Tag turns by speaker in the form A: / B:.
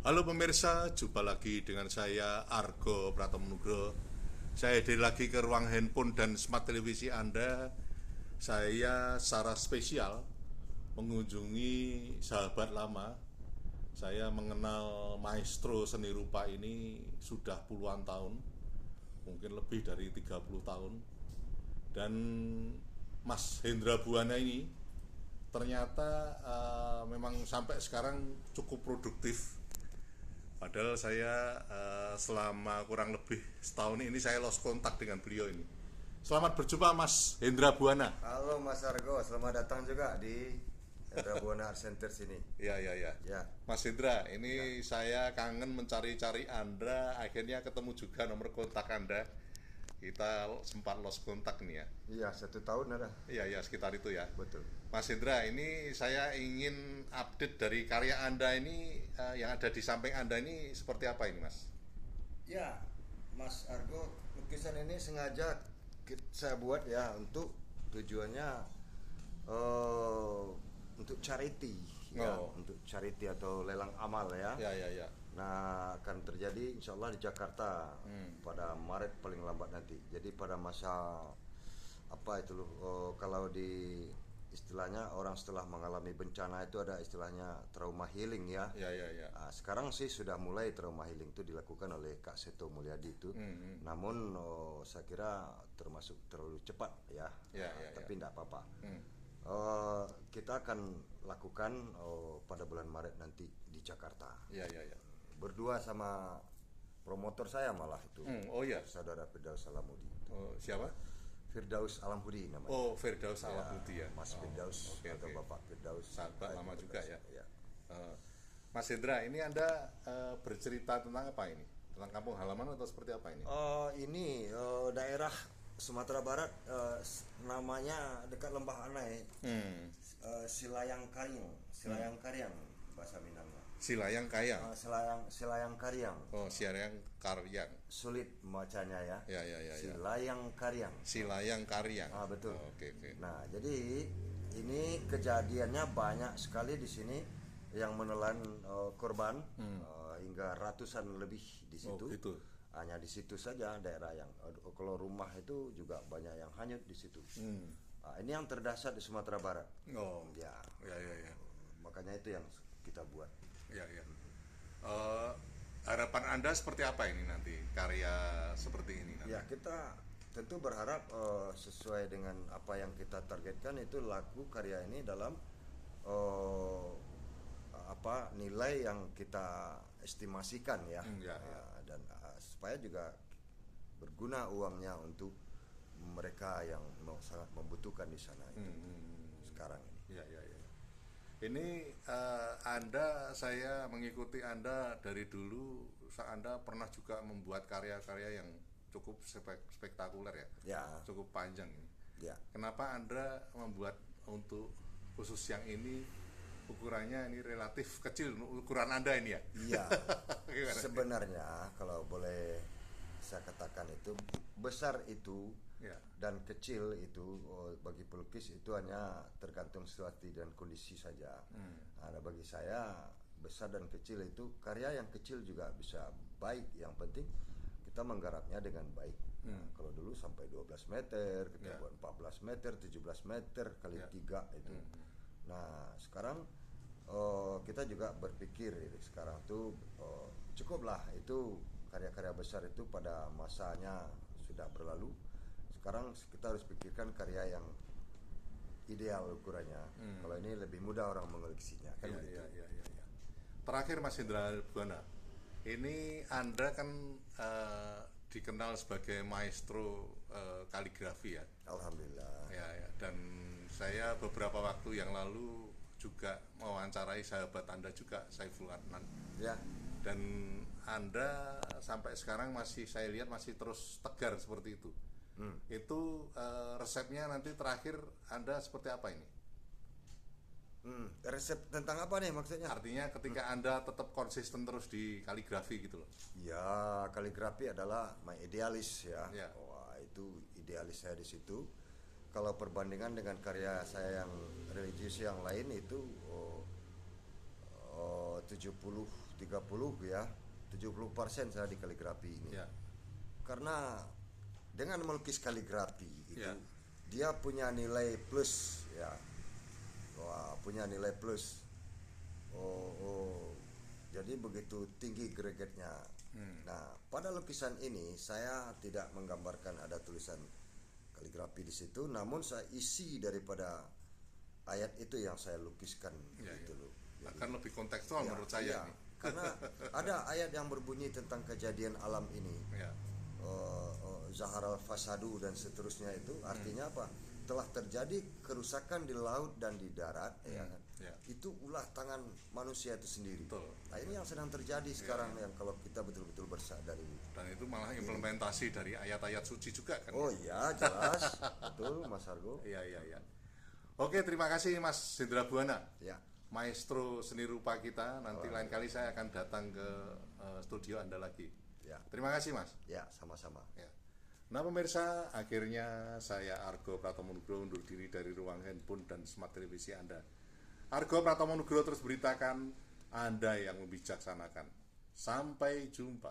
A: Halo pemirsa, jumpa lagi dengan saya Argo Pratama Nugroho. Saya hadir lagi ke ruang handphone dan smart televisi Anda. Saya secara spesial mengunjungi sahabat lama. Saya mengenal maestro seni rupa ini sudah puluhan tahun, mungkin lebih dari 30 tahun. Dan Mas Hendra Buana ini ternyata memang sampai sekarang cukup produktif. Padahal saya selama kurang lebih setahun ini saya lost kontak dengan beliau ini. Selamat berjumpa Mas Hendra Buana.
B: Halo Mas Argo, selamat datang juga di Hendra Buana Art Center sini.
A: Ya.
B: Ya,
A: Mas Hendra, ini saya kangen mencari-cari Anda, akhirnya ketemu juga nomor kontak Anda. Kita sempat lost kontak nih ya.
B: iya 1 tahun ada.
A: Iya, sekitar itu ya.
B: Betul.
A: Mas Hendra, ini saya ingin update dari karya Anda ini, yang ada di samping Anda ini seperti apa ini Mas?
B: Ya, Mas Argo, lukisan ini sengaja saya buat ya untuk tujuannya untuk charity ya,
A: Oh.
B: untuk charity atau lelang amal ya.
A: Ya.
B: Nah, akan terjadi insya Allah di Jakarta pada Maret paling lambat nanti. Jadi pada masa apa itu loh, kalau di istilahnya orang setelah mengalami bencana itu ada istilahnya trauma healing ya.
A: Ya.
B: Nah, sekarang sih sudah mulai trauma healing itu dilakukan oleh Kak Seto Mulyadi itu. Namun saya kira termasuk terlalu cepat ya.
A: Ya.
B: Tapi tidak apa-apa. Kita akan lakukan pada bulan Maret nanti di Jakarta.
A: Ya.
B: Berdua sama promotor saya malah itu.
A: Oh ya.
B: Saudara Firdaus Alamudi.
A: Oh, siapa?
B: Firdaus Alamudi namanya.
A: Oh, Firdaus Alabuti ya.
B: Mas Firdaus
A: oke.
B: atau Bapak Firdaus.
A: Sahabat lama juga ya.
B: Ya.
A: Mas Hendra, ini Anda bercerita tentang apa ini? Tentang kampung halaman atau seperti apa ini?
B: Ini daerah Sumatera Barat, namanya dekat Lembah Anai, Silayang Karyang bahasa Minangnya.
A: Silayang Kayang.
B: Silayang Karyang.
A: Oh, Silayang Karyang.
B: Sulit membacanya ya.
A: Ya.
B: Silayang Karyang.
A: Silayang Karyang.
B: Betul.
A: Oh, oke.
B: Nah, jadi ini kejadiannya banyak sekali di sini yang menelan korban, hingga ratusan lebih di situ.
A: Oh, gitu.
B: Hanya di situ saja daerah yang kalau rumah itu juga banyak yang hanyut di situ. Ini yang terdahsyat di Sumatera Barat.
A: Oh.
B: Ya. Makanya itu yang kita buat.
A: Ya. Harapan Anda seperti apa ini nanti karya seperti ini nanti?
B: Ya, kita tentu berharap sesuai dengan apa yang kita targetkan itu laku karya ini dalam nilai yang kita estimasikan ya. Dan supaya juga berguna uangnya untuk mereka yang sangat membutuhkan di sana itu sekarang ini.
A: Ya. Ini saya mengikuti Anda dari dulu. Anda pernah juga membuat karya-karya yang cukup spektakuler ya.
B: Ya.
A: Cukup panjang ini.
B: Ya.
A: Kenapa Anda membuat untuk khusus yang ini, ukurannya ini relatif kecil ukuran Anda ini ya?
B: Iya. Sebenarnya kalau boleh saya katakan itu besar itu dan kecil itu bagi pelukis itu hanya tergantung situasi dan kondisi saja. Nah, bagi saya besar dan kecil itu karya yang kecil juga bisa baik. Yang penting kita menggarapnya dengan baik. Kalau dulu sampai 12 meter, kita buat 14 meter, 17 meter kali 3 itu. Nah, sekarang kita juga berpikir sekarang tuh cukuplah itu karya-karya besar itu pada masanya sudah berlalu. Sekarang kita harus pikirkan karya yang ideal ukurannya. Kalau ini lebih mudah orang mengoleksinya kan begitu.
A: Ya. Terakhir Mas Hendra Buana, ini Anda kan dikenal sebagai maestro kaligrafi ya.
B: Alhamdulillah.
A: Ya. Dan saya beberapa waktu yang lalu juga mewawancarai sahabat Anda juga, Saiful Adnan.
B: Ya.
A: Dan Anda sampai sekarang saya lihat masih terus tegar seperti itu. Itu resepnya nanti terakhir Anda seperti apa ini?
B: Resep tentang apa nih maksudnya?
A: Artinya ketika Anda tetap konsisten terus di kaligrafi gitu loh.
B: Ya, kaligrafi adalah my idealis ya.
A: Ya.
B: Wah, itu idealis saya di situ. Kalau perbandingan dengan karya saya yang religius yang lain itu 70-30 ya, 70% saya di kaligrafi ini. Karena dengan melukis kaligrafi itu dia punya nilai plus ya. Wah, punya nilai plus. Jadi begitu tinggi gregetnya. Nah, pada lukisan ini saya tidak menggambarkan ada tulisan kaligrafi di situ, namun saya isi daripada ayat itu yang saya lukiskan gitu loh. Jadi,
A: akan lebih kontekstual menurut saya nih.
B: Karena ada ayat yang berbunyi tentang kejadian alam ini. Zaharal fasadu dan seterusnya itu artinya apa? Telah terjadi kerusakan di laut dan di darat itu ulah tangan manusia itu sendiri. Nah, ini yang sedang terjadi sekarang yang kalau kita betul-betul bersadari.
A: Dan itu malah implementasi dari ayat-ayat suci juga kan?
B: Oh iya, jelas. Betul Mas Argo.
A: Iya. Oke, terima kasih Mas Hendra Buana. Maestro seni rupa kita. Nanti lain kali saya akan datang ke studio Anda lagi. Terima kasih Mas.
B: Ya, sama-sama.
A: Nah pemirsa, akhirnya saya Argo Pratomo Nugroho undur diri dari ruang handphone dan smart televisi Anda. Argo Pratomo Nugroho terus beritakan, Anda yang membijaksanakan. Sampai jumpa.